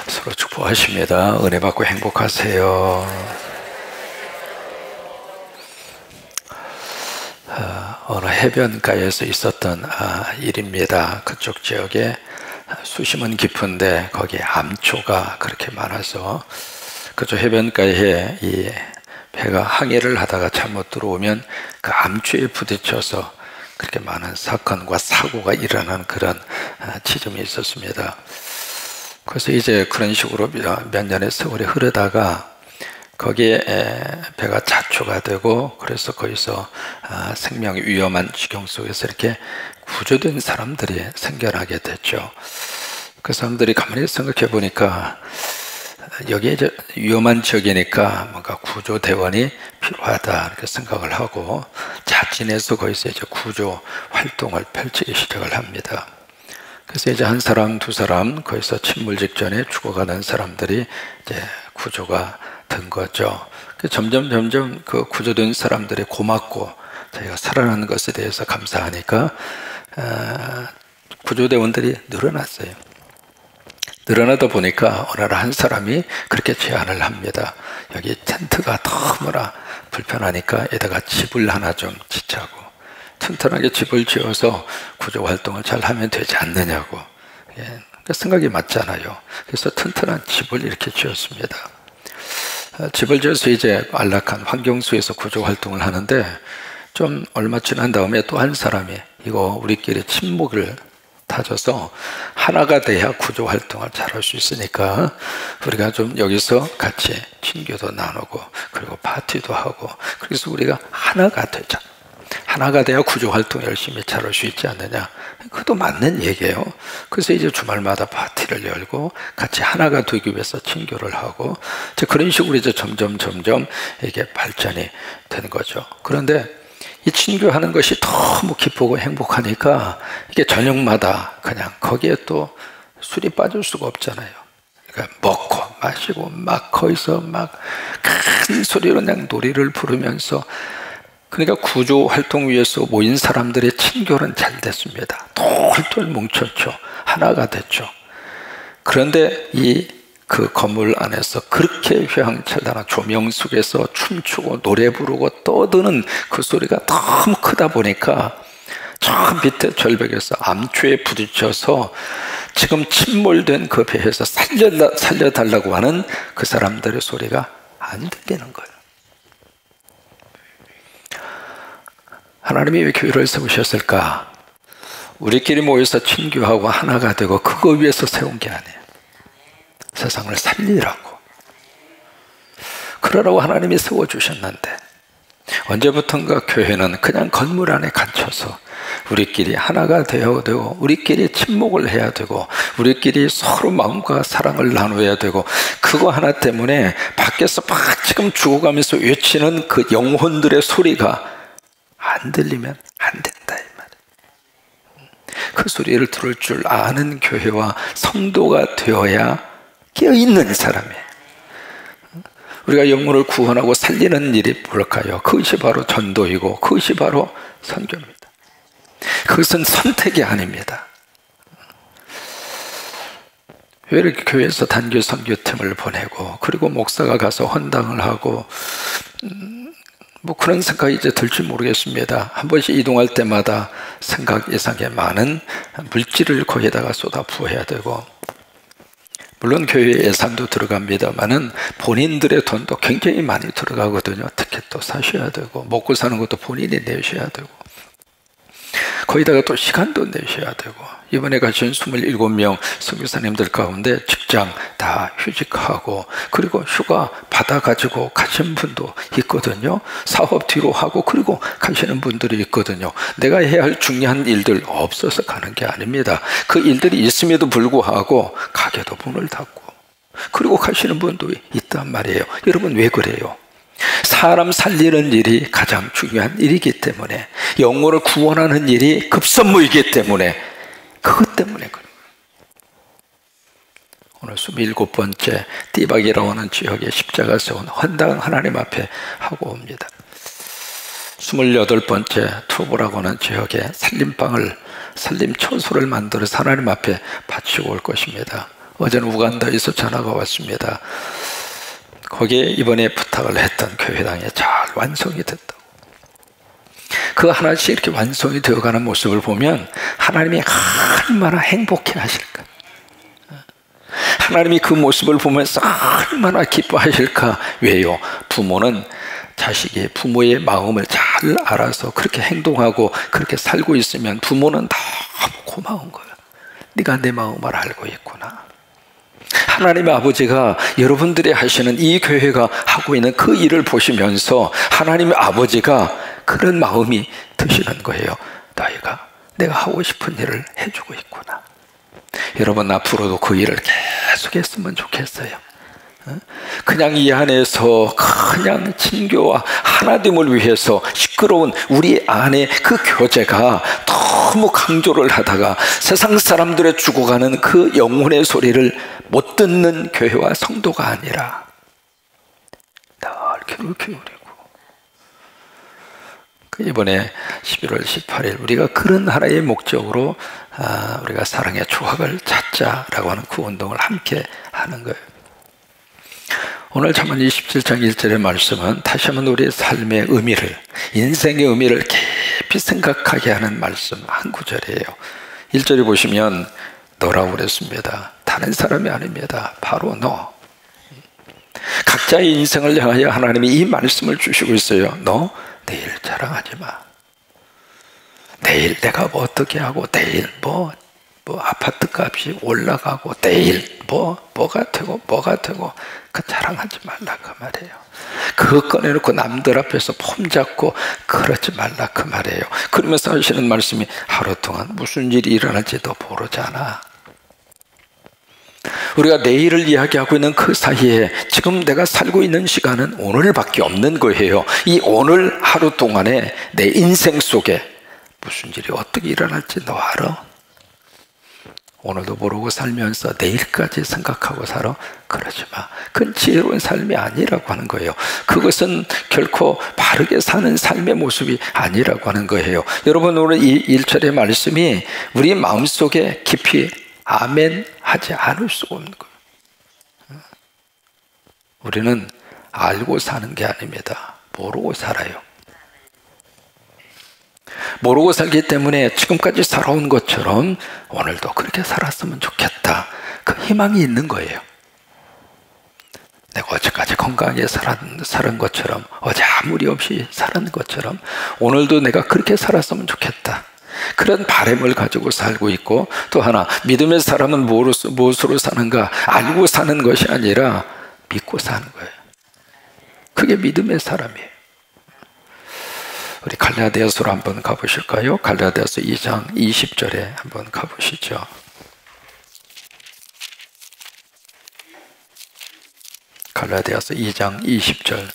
서로 축복하십니다. 은혜 받고 행복하세요. 어느 해변가에서 있었던 일입니다. 그쪽 지역에 수심은 깊은데 거기에 암초가 그렇게 많아서 그쪽 해변가에 이 배가 항해를 하다가 잘못 들어오면 그 암초에 부딪혀서 그렇게 많은 사건과 사고가 일어나는 그런 지점이 있었습니다. 그래서 이제 그런 식으로 몇 년의 세월이 흐르다가 거기에 배가 자초가 되고 그래서 거기서 생명이 위험한 지경 속에서 이렇게 구조된 사람들이 생겨나게 됐죠. 그 사람들이 가만히 생각해 보니까 여기에 이제 위험한 지역이니까 뭔가 구조대원이 필요하다 이렇게 생각을 하고 자진해서 거기서 이제 구조 활동을 펼치기 시작을 합니다. 그래서 이제 한 사람, 두 사람 거기서 침몰 직전에 죽어가는 사람들이 이제 구조가 된 거죠. 점점 그 구조된 사람들이 고맙고 자기가 살아나는 것에 대해서 감사하니까 구조대원들이 늘어났어요. 늘어나다 보니까 어느 날 한 사람이 그렇게 제안을 합니다. 여기 텐트가 너무나 불편하니까 여기다가 집을 하나 좀 짓자고, 튼튼하게 집을 지어서 구조 활동을 잘 하면 되지 않느냐고. 생각이 맞잖아요. 그래서 튼튼한 집을 이렇게 지었습니다. 집을 지어서 이제 안락한 환경 속에서 구조 활동을 하는데 좀 얼마 지난 다음에 또 한 사람이 이거 우리끼리 친목을 다져서 하나가 돼야 구조 활동을 잘할 수 있으니까 우리가 좀 여기서 같이 친교도 나누고 그리고 파티도 하고 그래서 우리가 하나가 되자. 하나가 돼야 구조 활동 열심히 잘할 수 있지 않느냐. 그것도 맞는 얘기예요. 그래서 이제 주말마다 파티를 열고 같이 하나가 되기 위해서 친교를 하고 그런 식으로 이제 점점 이게 발전이 되는 거죠. 그런데 이 친교하는 것이 너무 기쁘고 행복하니까 이게 저녁마다 그냥 거기에 또 술이 빠질 수가 없잖아요. 그러니까 먹고 마시고 막 거기서 막 큰 소리로 그냥 노래를 부르면서 그러니까 구조 활동 위해서 모인 사람들의 친교는 잘 됐습니다. 똘똘 뭉쳤죠. 하나가 됐죠. 그런데 그 건물 안에서 그렇게 휘황찬란한 조명 속에서 춤추고 노래 부르고 떠드는 그 소리가 너무 크다 보니까 저 밑에 절벽에서 암초에 부딪혀서 지금 침몰된 그 배에서 살려달라고 하는 그 사람들의 소리가 안 들리는 거예요. 하나님이 왜 교회를 세우셨을까? 우리끼리 모여서 친교하고 하나가 되고 그거 위해서 세운 게 아니에요. 세상을 살리라고. 그러라고 하나님이 세워주셨는데 언제부턴가 교회는 그냥 건물 안에 갇혀서 우리끼리 하나가 되어야 되고 우리끼리 친목을 해야 되고 우리끼리 서로 마음과 사랑을 나눠야 되고 그거 하나 때문에 밖에서 막 지금 죽어가면서 외치는 그 영혼들의 소리가 안 들리면 안 된다 이 말이에요. 그 소리를 들을 줄 아는 교회와 성도가 되어야 깨어있는 사람이에요. 우리가 영혼을 구원하고 살리는 일이 뭘까요? 그것이 바로 전도이고 그것이 바로 선교입니다. 그것은 선택이 아닙니다. 왜 이렇게 교회에서 단교 선교팀을 보내고 그리고 목사가 가서 헌당을 하고 그런 생각이 이제 들지 모르겠습니다. 한 번씩 이동할 때마다 생각 이상의 많은 물질을 거기에다가 쏟아 부어야 되고 물론 교회 예산도 들어갑니다만은 본인들의 돈도 굉장히 많이 들어가거든요. 티켓도 사셔야 되고 먹고 사는 것도 본인이 내셔야 되고 거기다가 또 시간도 내셔야 되고 이번에 가신 27명 선교사님들 가운데 직장 다 휴직하고 그리고 휴가 받아가지고 가신 분도 있거든요. 사업 뒤로 하고 그리고 가시는 분들이 있거든요. 내가 해야 할 중요한 일들 없어서 가는 게 아닙니다. 그 일들이 있음에도 불구하고 가게도 문을 닫고 그리고 가시는 분도 있단 말이에요. 여러분 왜 그래요? 사람 살리는 일이 가장 중요한 일이기 때문에 영혼을 구원하는 일이 급선무이기 때문에 그것 때문에 그래요. 오늘 27번째 띠박이라고 하는 지역에 십자가 세운 헌당 하나님 앞에 하고 옵니다. 28번째 투보라고 하는 지역에 살림초소를 만들어서 하나님 앞에 바치고 올 것입니다. 어제는 우간다에서 전화가 왔습니다. 거기에 이번에 부탁을 했던 교회당에 잘 완성이 됐다고. 그 하나씩 이렇게 완성이 되어가는 모습을 보면 하나님이 얼마나 행복해 하실까, 하나님이 그 모습을 보면서 얼마나 기뻐하실까. 왜요? 부모는 자식이 부모의 마음을 잘 알아서 그렇게 행동하고 그렇게 살고 있으면 부모는 너무 고마운 거예요. 네가 내 마음을 알고 있구나. 하나님의 아버지가 여러분들이 하시는 이 교회가 하고 있는 그 일을 보시면서 하나님의 아버지가 그런 마음이 드시는 거예요. 너희가 내가 하고 싶은 일을 해주고 있구나. 여러분, 앞으로도 그 일을 계속 했으면 좋겠어요. 그냥 이 안에서 그냥 친교와 하나됨을 위해서 시끄러운 우리 안에 그 교제가 너무 강조를 하다가 세상 사람들의 죽어가는 그 영혼의 소리를 못 듣는 교회와 성도가 아니라 늘 귀를 기울이고, 이번에 11월 18일 우리가 그런 하나의 목적으로 우리가 사랑의 조각을 찾자라고 하는 그 운동을 함께 하는 거예요. 오늘 잠언 27장 1절의 말씀은 다시 한번 우리의 삶의 의미를, 인생의 의미를 깊이 생각하게 하는 말씀 한 구절이에요. 1절에 보시면 너라고 그랬습니다. 다른 사람이 아닙니다. 바로 너. 각자의 인생을 향하여 하나님이 이 말씀을 주시고 있어요. 너 내일 자랑하지 마. 내일 내가 뭐 어떻게 하고, 내일 뭐 아파트 값이 올라가고, 내일 뭐가 되고 그 자랑하지 말라 그 말이에요. 그거 꺼내놓고 남들 앞에서 폼 잡고 그러지 말라 그 말이에요. 그러면서 하시는 말씀이 하루 동안 무슨 일이 일어날지도 모르잖아. 우리가 내일을 이야기하고 있는 그 사이에 지금 내가 살고 있는 시간은 오늘밖에 없는 거예요. 이 오늘 하루 동안에 내 인생 속에 무슨 일이 어떻게 일어날지 너 알아? 오늘도 모르고 살면서 내일까지 생각하고 살아? 그러지 마. 그건 지혜로운 삶이 아니라고 하는 거예요. 그것은 결코 바르게 사는 삶의 모습이 아니라고 하는 거예요. 여러분, 오늘 이 1절의 말씀이 우리 마음속에 깊이 아멘 하지 않을 수가 없는 거예요. 우리는 알고 사는 게 아닙니다. 모르고 살아요. 모르고 살기 때문에 지금까지 살아온 것처럼 오늘도 그렇게 살았으면 좋겠다, 그 희망이 있는 거예요. 내가 어제까지 건강하게 살은 것처럼, 어제 아무 무리 없이 살은 것처럼 오늘도 내가 그렇게 살았으면 좋겠다, 그런 바람을 가지고 살고 있고, 또 하나, 믿음의 사람은 무엇으로 사는가? 알고 사는 것이 아니라 믿고 사는 거예요. 그게 믿음의 사람이에요. 우리 갈라디아서로 한번 가보실까요? 갈라디아서 2장 20절에 한번 가보시죠. 갈라디아서 2장 20절.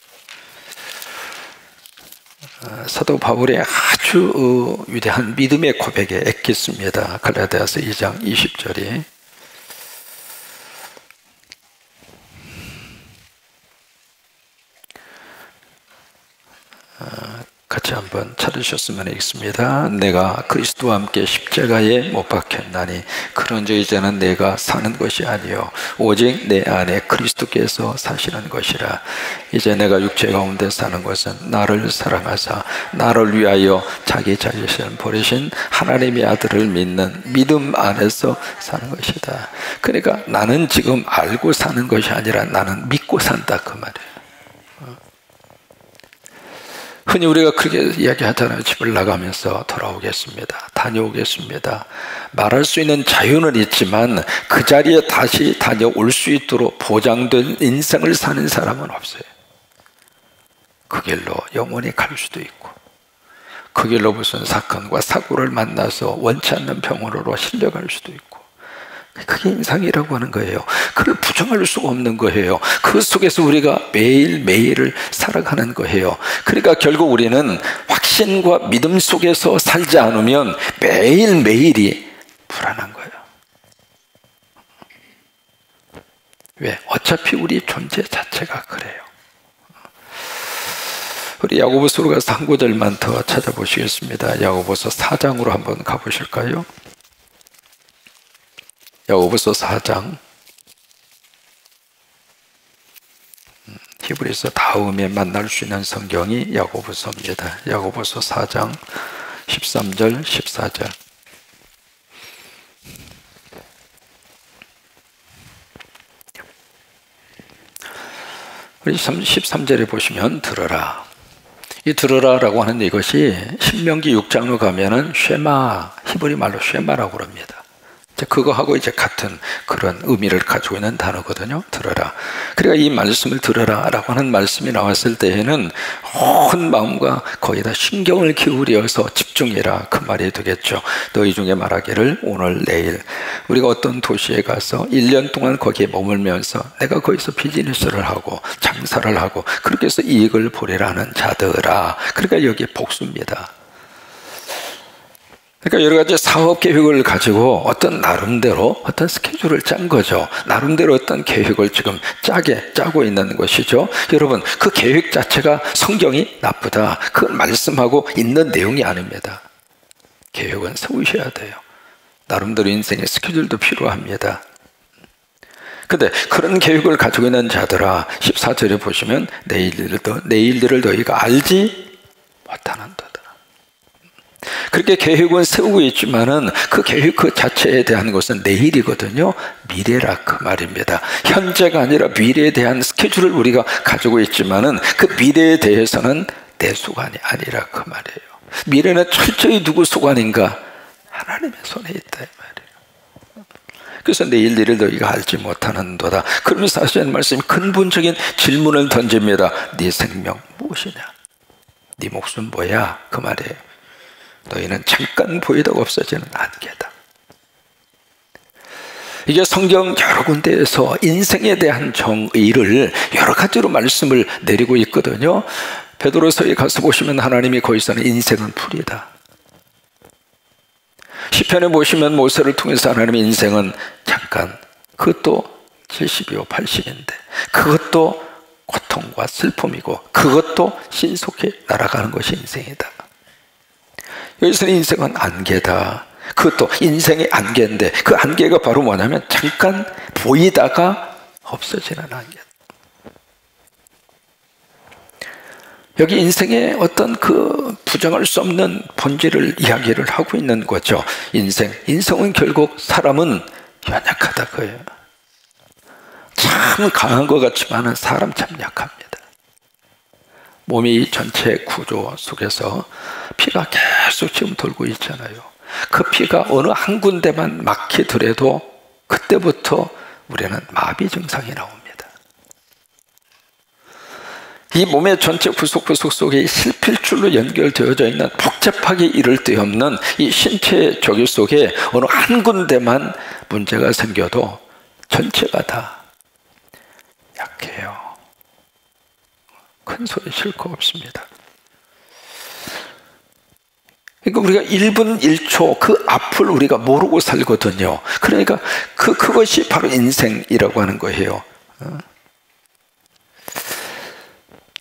사도 바울의 아주 위대한 믿음의 고백에 엑기스입니다. 갈라디아서 2장 20절이 같이 한번 찾으셨으면 하겠습니다. 내가 그리스도와 함께 십자가에 못 박혔나니 그런즉 이제는 내가 사는 것이 아니요 오직 내 안에 그리스도께서 사시는 것이라. 이제 내가 육체 가운데 사는 것은 나를 사랑하사 나를 위하여 자기 자신을 버리신 하나님의 아들을 믿는 믿음 안에서 사는 것이다. 그러니까 나는 지금 알고 사는 것이 아니라 나는 믿고 산다 그 말이에요. 흔히 우리가 그렇게 이야기하잖아요. 집을 나가면서 돌아오겠습니다, 다녀오겠습니다. 말할 수 있는 자유는 있지만 그 자리에 다시 다녀올 수 있도록 보장된 인생을 사는 사람은 없어요. 그 길로 영원히 갈 수도 있고, 그 길로 무슨 사건과 사고를 만나서 원치 않는 병원으로 실려갈 수도 있고, 그게 인생이라고 하는 거예요. 그걸 부정할 수가 없는 거예요. 그 속에서 우리가 매일매일을 살아가는 거예요. 그러니까 결국 우리는 확신과 믿음 속에서 살지 않으면 매일매일이 불안한 거예요. 왜? 어차피 우리 존재 자체가 그래요. 우리 야고보서로 가서 한 구절만 더 찾아보시겠습니다. 야고보서 4장으로 한번 가보실까요? 야고보서 4장 히브리서 다음에 만날 수 있는 성경이 야고보서입니다. 야고보서 4장 13절 14절. 우리 13절에 보시면 들어라. 이 들어라라고 하는 이것이 신명기 6장으로 가면은 쉐마, 히브리 말로 쉐마라고 합니다. 그거하고 이제 같은 그런 의미를 가지고 있는 단어거든요. 들어라. 그러니까 이 말씀을 들어라라고 하는 말씀이 나왔을 때에는 온 마음과 거기다 신경을 기울여서 집중해라 그 말이 되겠죠. 너희 중에 말하기를 오늘 내일 우리가 어떤 도시에 가서 1년 동안 거기에 머물면서 내가 거기서 비즈니스를 하고 장사를 하고 그렇게 해서 이익을 보리라는 자들아. 그러니까 여기에 복수입니다. 그러니까 여러 가지 사업 계획을 가지고 어떤 나름대로 어떤 스케줄을 짠 거죠. 나름대로 어떤 계획을 지금 짜고 있는 것이죠. 여러분, 그 계획 자체가 성경이 나쁘다. 그 말씀하고 있는 내용이 아닙니다. 계획은 세우셔야 돼요. 나름대로 인생의 스케줄도 필요합니다. 근데 그런 계획을 가지고 있는 자들아, 14절에 보시면 내일 일을 너희가 알지 못하는도다. 그렇게 계획은 세우고 있지만은 그 계획 그 자체에 대한 것은 내일이거든요. 미래라 그 말입니다. 현재가 아니라 미래에 대한 스케줄을 우리가 가지고 있지만은 그 미래에 대해서는 내 수관이 아니라 그 말이에요. 미래는 철저히 누구 수관인가? 하나님의 손에 있다 이 말이에요. 그래서 내일 일을 너희가 알지 못하는도다. 그러면서 하시는 말씀이 근본적인 질문을 던집니다. 네 생명 무엇이냐? 네 목숨 뭐야? 그 말이에요. 너희는 잠깐 보이다가 없어지는 안개다. 이게 성경 여러 군데에서 인생에 대한 정의를 여러 가지로 말씀을 내리고 있거든요. 베드로서에 가서 보시면 하나님이 거기서는 인생은 풀이다. 시편에 보시면 모세를 통해서 하나님의 인생은 잠깐, 그것도 70이고 80인데 그것도 고통과 슬픔이고 그것도 신속히 날아가는 것이 인생이다. 여기서는 인생은 안개다. 그것도 인생의 안개인데 그 안개가 바로 뭐냐면 잠깐 보이다가 없어지는 안개다. 여기 인생의 어떤 그 부정할 수 없는 본질을 이야기를 하고 있는 거죠. 인생은 결국 사람은 연약하다 그예요. 참 강한 것 같지만 사람 참 약합니다. 몸이 전체 구조 속에서 피가 계속 지금 돌고 있잖아요. 그 피가 어느 한 군데만 막히더라도 그때부터 우리는 마비 증상이 나옵니다. 이 몸의 전체 구석구석 속에 실필줄로 연결되어져 있는 복잡하게 이를 데 없는 이 신체 조기 속에 어느 한 군데만 문제가 생겨도 전체가 다 약해요. 큰 소리 칠 거 없습니다. 그러니까 우리가 1분 1초 그 앞을 우리가 모르고 살거든요. 그러니까 그것이 바로 인생이라고 하는 거예요.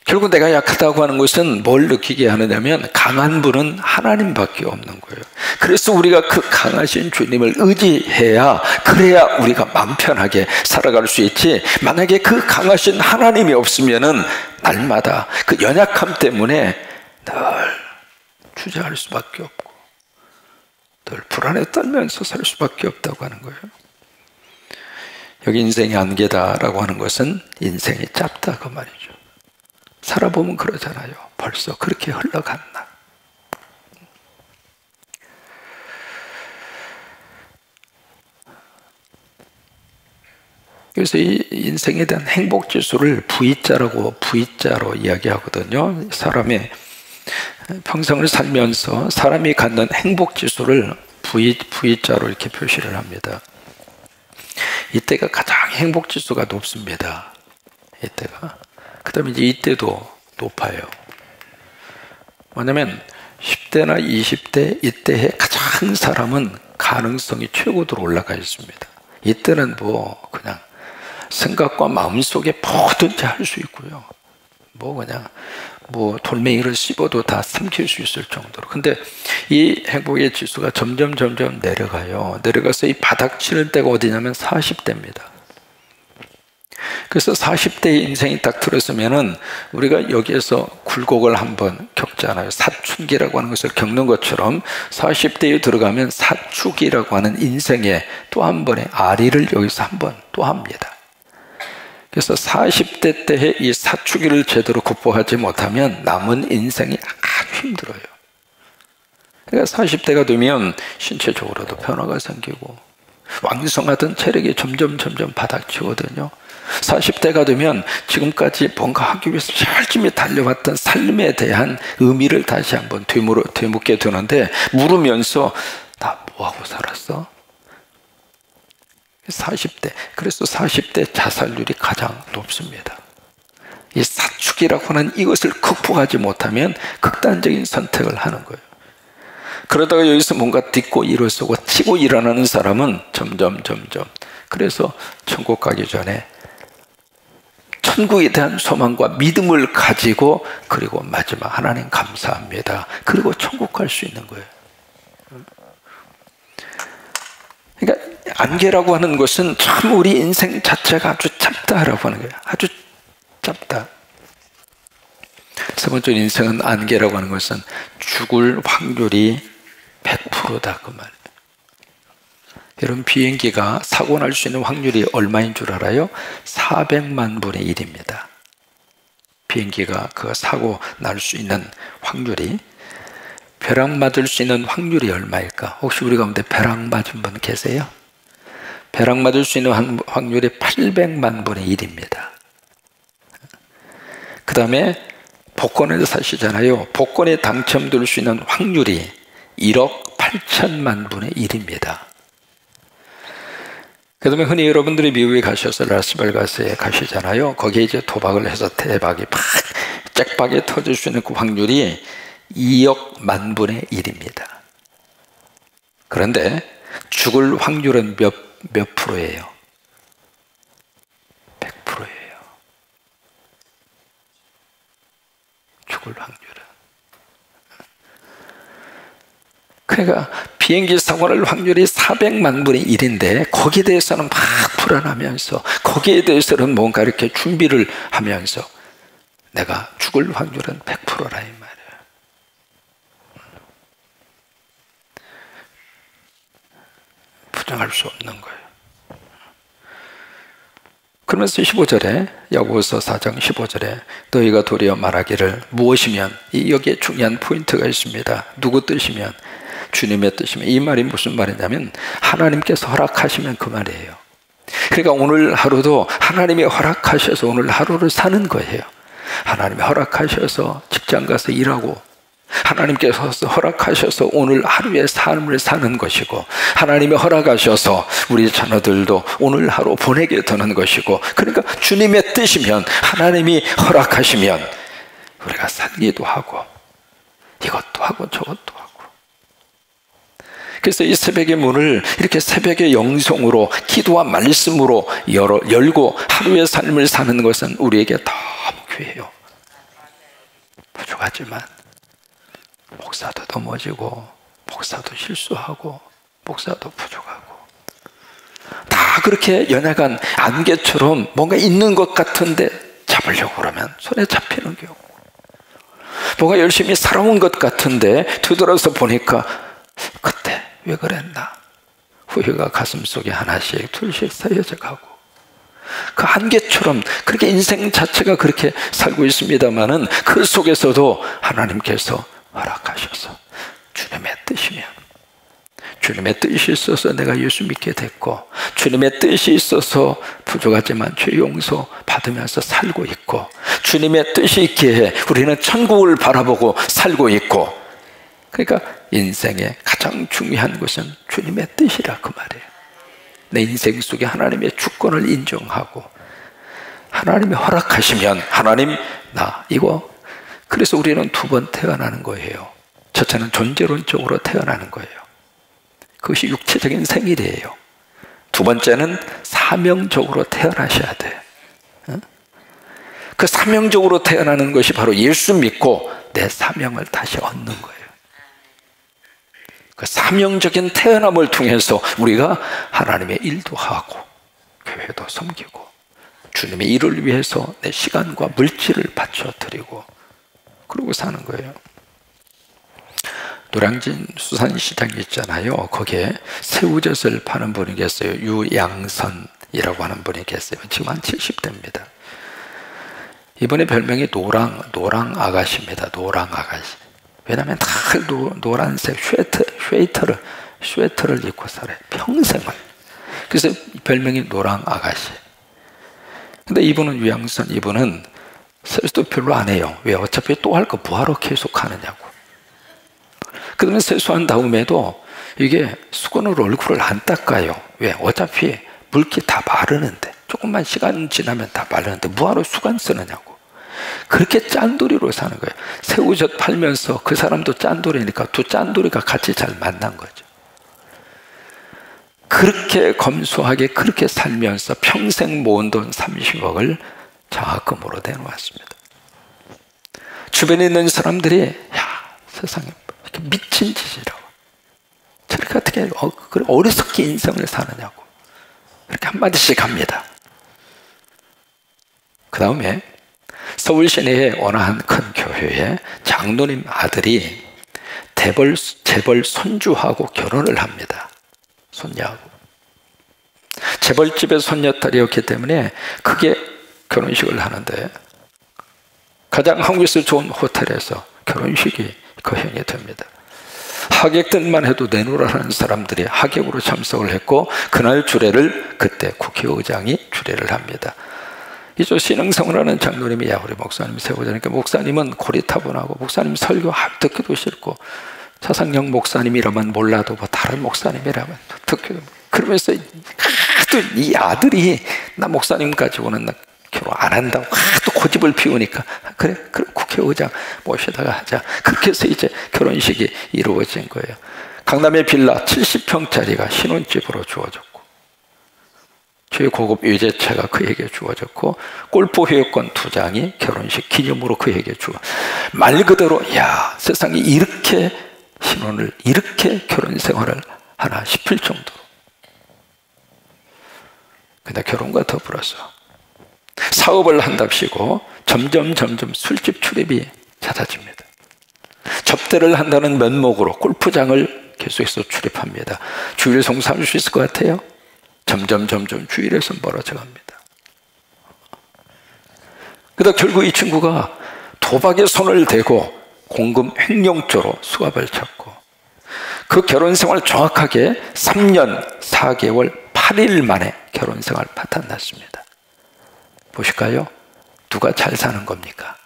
결국 내가 약하다고 하는 것은 뭘 느끼게 하느냐면 강한 분은 하나님밖에 없는 거예요. 그래서 우리가 그 강하신 주님을 의지해야, 그래야 우리가 마음 편하게 살아갈 수 있지, 만약에 그 강하신 하나님이 없으면은 날마다 그 연약함 때문에 늘 주저할 수밖에 없고 늘 불안에 떨면서 살 수밖에 없다고 하는 거예요. 여기 인생이 안개다라고 하는 것은 인생이 짧다 그 말이죠. 살아보면 그러잖아요. 벌써 그렇게 흘러갔나. 그래서 이 인생에 대한 행복지수를 V자로 이야기하거든요. 사람의 평생을 살면서 사람이 갖는 행복지수를 V자로 이렇게 표시를 합니다. 이때가 가장 행복지수가 높습니다. 이때가. 그 다음에 이제 이때도 높아요. 뭐냐면 10대나 20대 이때에 가장 사람은 가능성이 최고로 올라가 있습니다. 이때는 뭐 그냥 생각과 마음속에 뭐든지 할 수 있고요. 뭐 그냥 뭐 돌멩이를 씹어도 다 삼킬 수 있을 정도로. 근데 이 행복의 지수가 점점 내려가요. 내려가서 이 바닥 치는 때가 어디냐면 40대입니다. 그래서 40대의 인생이 딱 들었으면은 우리가 여기에서 굴곡을 한번 겪잖아요. 사춘기라고 하는 것을 겪는 것처럼 40대에 들어가면 사축이라고 하는 인생의 또 한 번의 아리를 여기서 한번 또 합니다. 그래서 40대 때의 이 사춘기를 제대로 극복하지 못하면 남은 인생이 아주 힘들어요. 그러니까 40대가 되면 신체적으로도 변화가 생기고 왕성하던 체력이 점점 바닥치거든요. 40대가 되면 지금까지 뭔가 하기 위해서 열심히 달려왔던 삶에 대한 의미를 다시 한번 되묻게 되는데, 물으면서 나 뭐하고 살았어? 40대, 그래서 40대 자살률이 가장 높습니다. 이 사축이라고 하는 이것을 극복하지 못하면 극단적인 선택을 하는 거예요. 그러다가 여기서 뭔가 딛고 일어서고 치고 일어나는 사람은 점점 그래서 천국 가기 전에 천국에 대한 소망과 믿음을 가지고, 그리고 마지막 하나님 감사합니다, 그리고 천국 갈 수 있는 거예요. 그러니까 안개라고 하는 것은 참 우리 인생 자체가 아주 짧다라고 하는 거예요. 아주 짧다. 세 번째, 인생은 안개라고 하는 것은 죽을 확률이 100%다 그 말이에요. 여러분, 비행기가 사고 날 수 있는 확률이 얼마인 줄 알아요? 400만 분의 1입니다. 비행기가 그 사고 날 수 있는 확률이. 벼락 맞을 수 있는 확률이 얼마일까? 혹시 우리 가운데 벼락 맞은 분 계세요? 벼락 맞을 수 있는 확률이 800만 분의 1입니다. 그 다음에 복권에서 사시잖아요. 복권에 당첨될 수 있는 확률이 1억 8천만 분의 1입니다. 그 다음에 흔히 여러분들이 미국에 가셔서 라스베가스에 가시잖아요. 거기에 이제 도박을 해서 대박이 잭박이 터질 수 있는 그 확률이 2억 만분의 1입니다. 그런데 죽을 확률은 몇 프로예요? 100%예요. 죽을 확률은. 그러니까 비행기 사고 날 확률이 400만 분의 1인데 거기에 대해서는 막 불안하면서, 거기에 대해서는 뭔가 이렇게 준비를 하면서 내가 죽을 확률은 100%라 이 말이에요. 부정할 수 없는 거예요. 그러면서 15절에, 야고보서 4장 15절에 너희가 도리어 말하기를 무엇이면, 여기에 중요한 포인트가 있습니다. 누구 뜻이면? 주님의 뜻이면. 이 말이 무슨 말이냐면 하나님께서 허락하시면 그 말이에요. 그러니까 오늘 하루도 하나님이 허락하셔서 오늘 하루를 사는 거예요. 하나님이 허락하셔서 직장 가서 일하고, 하나님께서 허락하셔서 오늘 하루의 삶을 사는 것이고, 하나님이 허락하셔서 우리 자녀들도 오늘 하루 보내게 되는 것이고, 그러니까 주님의 뜻이면, 하나님이 허락하시면 우리가 살기도 하고 이것도 하고 저것도 하고. 그래서 이 새벽의 문을 이렇게 새벽의 영성으로, 기도와 말씀으로 열고 하루의 삶을 사는 것은 우리에게 너무 귀해요. 부족하지만 목사도 넘어지고, 목사도 실수하고, 목사도 부족하고, 다 그렇게 연약한 안개처럼 뭔가 있는 것 같은데 잡으려고 그러면 손에 잡히는 경우, 뭔가 열심히 살아온 것 같은데 뒤돌아서 보니까 그때 왜 그랬나, 후회가 가슴속에 하나씩 둘씩 쌓여져 가고, 그 안개처럼 그렇게 인생 자체가 그렇게 살고 있습니다마는 그 속에서도 하나님께서 허락하셔서 주님의 뜻이면, 주님의 뜻이 있어서 내가 예수 믿게 됐고, 주님의 뜻이 있어서 부족하지만 죄 용서 받으면서 살고 있고, 주님의 뜻이 있기에 우리는 천국을 바라보고 살고 있고, 그러니까 인생의 가장 중요한 것은 주님의 뜻이라 그 말이에요. 내 인생 속에 하나님의 주권을 인정하고, 하나님이 허락하시면 하나님 나 이거. 그래서 우리는 두 번 태어나는 거예요. 첫째는 존재론적으로 태어나는 거예요. 그것이 육체적인 생일이에요. 두 번째는 사명적으로 태어나셔야 돼요. 그 사명적으로 태어나는 것이 바로 예수 믿고 내 사명을 다시 얻는 거예요. 그 사명적인 태어남을 통해서 우리가 하나님의 일도 하고, 교회도 섬기고, 주님의 일을 위해서 내 시간과 물질을 바쳐드리고 그러고 사는 거예요. 노량진 수산시장이 있잖아요. 거기에 새우젓을 파는 분이 계세요. 유양선이라고 하는 분이 계세요. 지금 한 70대입니다. 이분의 별명이 노랑 아가씨입니다. 노랑 아가씨. 왜냐하면 다 노란색 쉐이터를 입고 살아요. 평생을. 그래서 별명이 노랑 아가씨. 근데 이분은 유양선, 이분은 세수도 별로 안 해요. 왜? 어차피 또 할 거 뭐하러 계속 하느냐고. 그 다음에 세수한 다음에도 이게 수건으로 얼굴을 안 닦아요. 왜? 어차피 물기 다 마르는데, 조금만 시간 지나면 다 마르는데 뭐하러 수건 쓰느냐고. 그렇게 짠돌이로 사는 거예요. 새우젓 팔면서 그 사람도 짠돌이니까 두 짠돌이가 같이 잘 만난 거죠. 그렇게 검소하게 그렇게 살면서 평생 모은 돈 30억을 장학금으로 내놓았습니다. 주변에 있는 사람들이 야, 세상에 이렇게 미친 짓이라고, 저렇게 어떻게 어리석게 인생을 사느냐고 이렇게 한마디씩 합니다. 그 다음에 서울 시내의 어느 한 큰 교회에 장로님 아들이 재벌 손주하고 결혼을 합니다. 손녀하고. 재벌집의 손녀딸이었기 때문에 크게 결혼식을 하는데 가장 한국에서 좋은 호텔에서 결혼식이 거행이 됩니다. 하객들만 해도 내놓으라는 사람들이 하객으로 참석을 했고 그날 주례를 그때 국회의장이 주례를 합니다. 이쪽 신앙생활하는 장로님이 야 우리 목사님 세우자니까 목사님은 고리타분하고 목사님 설교 듣기도 싫고 차상영 목사님이라면 몰라도 뭐 다른 목사님이라면 듣기도 그러면서 하도 이 아들이 나 목사님 가지고는 나 결혼 안 한다고 하도 고집을 피우니까 그래 국회의장 모셔다가 하자. 그렇게 해서 이제 결혼식이 이루어진 거예요. 강남의 빌라 70평짜리가 신혼집으로 주어졌고 최고급 외제차가 그에게 주어졌고 골프 회원권 2장이 결혼식 기념으로 그에게 주어. 말 그대로 야 세상에 이렇게 신혼을 이렇게 결혼 생활을 하나 싶을 정도로. 근데 결혼과 더불어서 사업을 한답시고 점점 술집 출입이 잦아집니다. 접대를 한다는 면목으로 골프장을 계속해서 출입합니다. 주일 성사할 수 있을 것 같아요? 점점 주일에서 멀어져 갑니다. 그러다 결국 이 친구가 도박에 손을 대고 공금 횡령죄로 수갑을 쳤고 그 결혼생활 정확하게 3년 4개월 8일 만에 결혼생활 파탄났습니다. 보실까요? 누가 잘 사는 겁니까?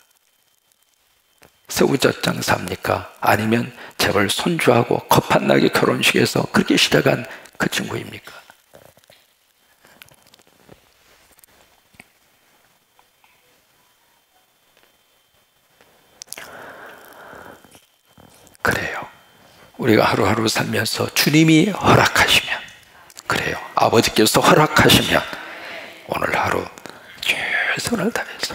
새우젓 장사입니까? 아니면 재벌 손주하고 겁한나게 결혼식에서 그렇게 시작한 그 친구입니까? 그래요. 우리가 하루하루 살면서 주님이 허락하시면, 그래요. 아버지께서 허락하시면 오늘 하루 최선을 다해서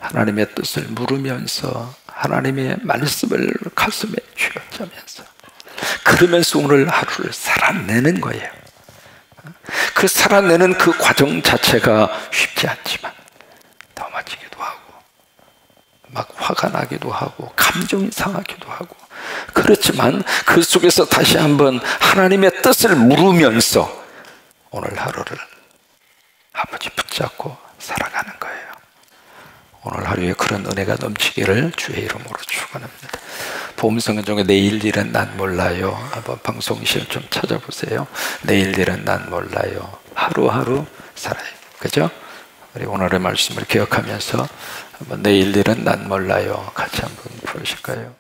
하나님의 뜻을 물으면서 하나님의 말씀을 가슴에 쥐어짜면서 그러면서 오늘 하루를 살아내는 거예요. 그 살아내는 그 과정 자체가 쉽지 않지만 넘어지기도 하고 막 화가 나기도 하고 감정이 상하기도 하고 그렇지만 그 속에서 다시 한번 하나님의 뜻을 물으면서 오늘 하루를 아버지 붙잡고 살아가는 거예요. 오늘 하루에 그런 은혜가 넘치기를 주의 이름으로 축원합니다. 보험성경 중에 내일 일은 난 몰라요. 한번 방송실 좀 찾아보세요. 내일 일은 난 몰라요. 하루하루 살아요. 그죠? 우리 오늘의 말씀을 기억하면서 한번 내일 일은 난 몰라요. 같이 한번 부르실까요?